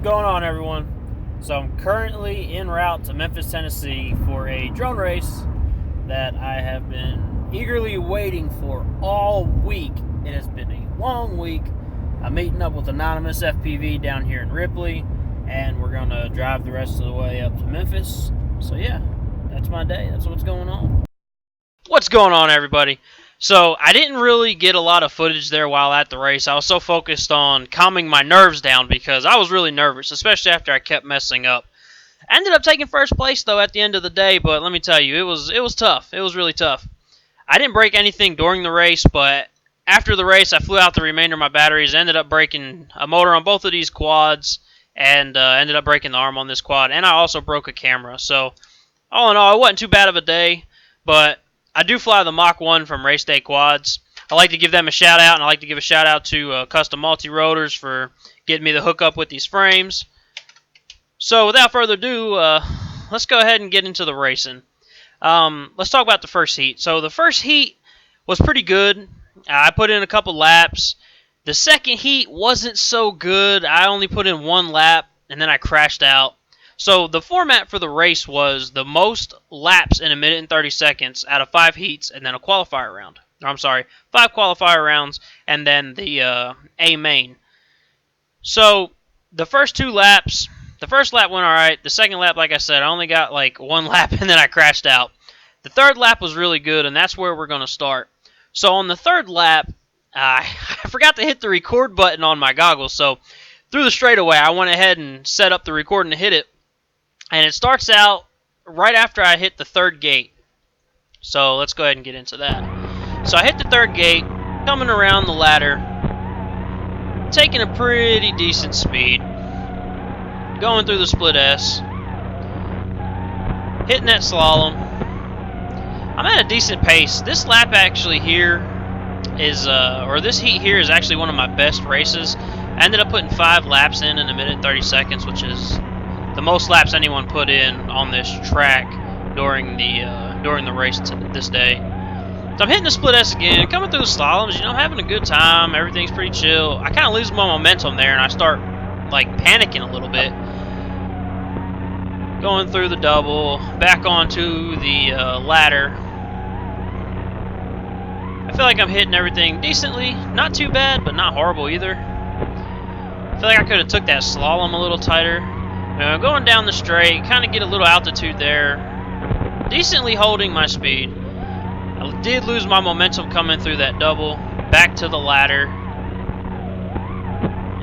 going on, everyone? So I'm currently en route to Memphis, Tennessee for a drone race that I have been eagerly waiting for all week. It has been a long week. I'm meeting up with Anonymous FPV down here in Ripley, and we're going to drive the rest of the way up to Memphis. So yeah, that's my day. That's what's going on. What's going on, everybody? So I didn't really get a lot of footage there while at the race. I was so focused on calming my nerves down because I was really nervous, especially after I kept messing up. I ended up taking first place though at the end of the day, but let me tell you, it was tough. It was really tough. I didn't break anything during the race, but after the race, I flew out the remainder of my batteries. Ended up breaking a motor on both of these quads, and ended up breaking the arm on this quad, and I also broke a camera. So all in all, it wasn't too bad of a day, but I do fly the Mach 1 from Race Day Quads. I like to give them a shout out, and I like to give a shout out to Custom Multi Rotors for getting me the hookup with these frames. So without further ado, let's go ahead and get into the racing. Let's talk about the first heat. So the first heat was pretty good. I put in a couple laps. The second heat wasn't so good. I only put in one lap, and then I crashed out. So the format for the race was the most laps in a minute and 30 seconds out of 5 heats, and then a qualifier round. Or, I'm sorry, 5 qualifier rounds, and then the A main. So the first 2 laps, the first lap went all right. The second lap, like I said, I only got like 1 lap, and then I crashed out. The third lap was really good, and that's where we're going to start. So on the third lap, I forgot to hit the record button on my goggles. So through the straightaway, I went ahead and set up the record and hit it. And it starts out right after I hit the third gate. So let's go ahead and get into that. So I hit the third gate, coming around the ladder, taking a pretty decent speed, going through the split S, hitting that slalom. I'm at a decent pace. This lap actually here is, or this heat here is actually one of my best races. I ended up putting 5 laps in a minute and 30 seconds, which is the most laps anyone put in on this track during the race this day. So I'm hitting the split S again, coming through the slaloms, I'm having a good time, everything's pretty chill. I kind of lose my momentum there, and I start like panicking a little bit. Going through the double, back onto the ladder. I feel like I'm hitting everything decently, not too bad, but not horrible either. I feel like I could have took that slalom a little tighter. Going down the straight, kind of get a little altitude there. Decently holding my speed. I did lose my momentum coming through that double. Back to the ladder.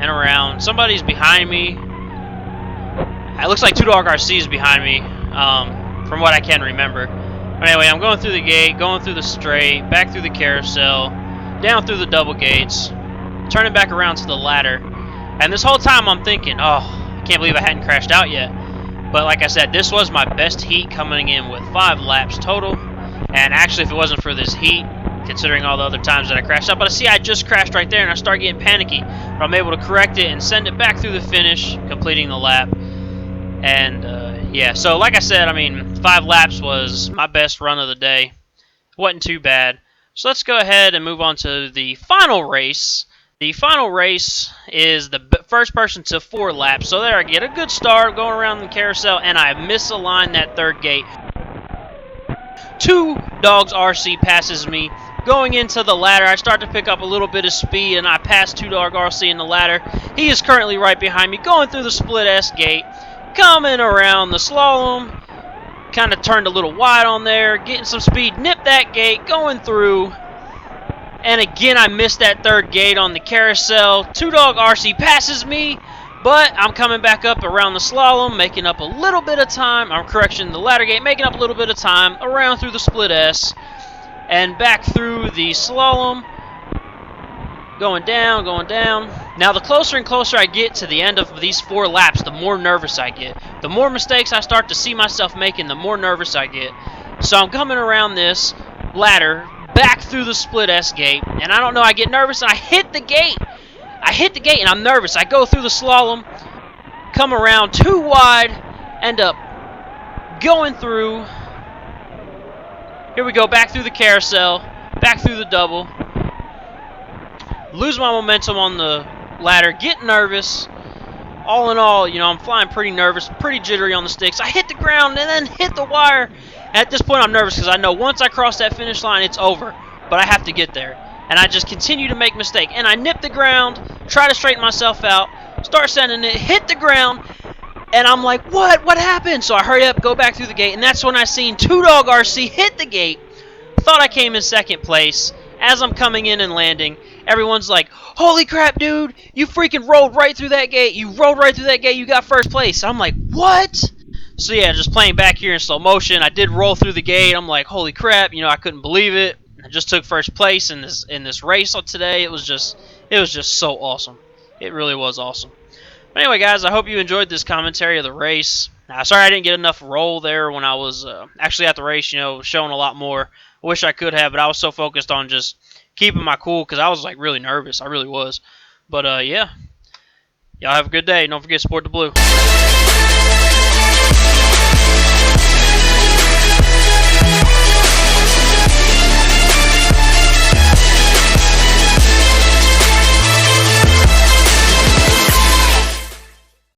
And around. Somebody's behind me. It looks like Two Dog RC is behind me, from what I can remember. But anyway, I'm going through the gate, going through the straight, back through the carousel, down through the double gates, turning back around to the ladder. And this whole time I'm thinking, oh, I can't believe I hadn't crashed out yet. But like I said, this was my best heat, coming in with 5 laps total. And actually, if it wasn't for this heat, considering all the other times that I crashed out, but see, I just crashed right there and I start getting panicky. But I'm able to correct it and send it back through the finish, completing the lap. And yeah, so like I said, 5 laps was my best run of the day. Wasn't too bad. So let's go ahead and move on to the final race. The final race is the first person to 4 laps. So there I get a good start going around the carousel, and I misaligned that third gate. Two Dogs RC passes me. Going into the ladder, I start to pick up a little bit of speed, and I pass Two Dog RC in the ladder. He is currently right behind me, going through the split S gate, coming around the slalom. Kind of turned a little wide on there, getting some speed, nipped that gate, going through. And again, I missed that third gate on the carousel. Two Dog RC passes me, but I'm coming back up around the slalom, making up a little bit of time. I'm correcting the ladder gate, making up a little bit of time, around through the split S, and back through the slalom. Going down, going down. Now, the closer and closer I get to the end of these 4 laps, the more nervous I get. The more mistakes I start to see myself making, the more nervous I get. So I'm coming around this ladder, back through the split S gate, and I don't know, I get nervous and I hit the gate. I hit the gate and I'm nervous. I go through the slalom, come around too wide, end up going through. Here we go, back through the carousel, back through the double. Lose my momentum on the ladder, get nervous. all in all, you know, I'm flying pretty nervous, pretty jittery on the sticks. I hit the ground and then hit the wire. At this point, I'm nervous because I know once I cross that finish line, it's over. But I have to get there. And I just continue to make mistakes. And I nip the ground, try to straighten myself out, start sending it, hit the ground, and I'm like, what? What happened? So I hurry up, go back through the gate, and that's when I seen Two Dog RC hit the gate. Thought I came in second place. As I'm coming in and landing, everyone's like, holy crap, dude, you freaking rolled right through that gate. You rolled right through that gate. You got first place. I'm like, what? So yeah, just playing back here in slow motion. I did roll through the gate. I'm like, holy crap, you know, I couldn't believe it. I just took first place in this race today. It was just so awesome. It really was awesome. But anyway, guys, I hope you enjoyed this commentary of the race. Sorry I didn't get enough roll there when I was actually at the race, you know, showing a lot more. I wish I could have, but I was so focused on just keeping my cool because I was, like, really nervous. I really was. But, yeah. Y'all have a good day. Don't forget to support the blue.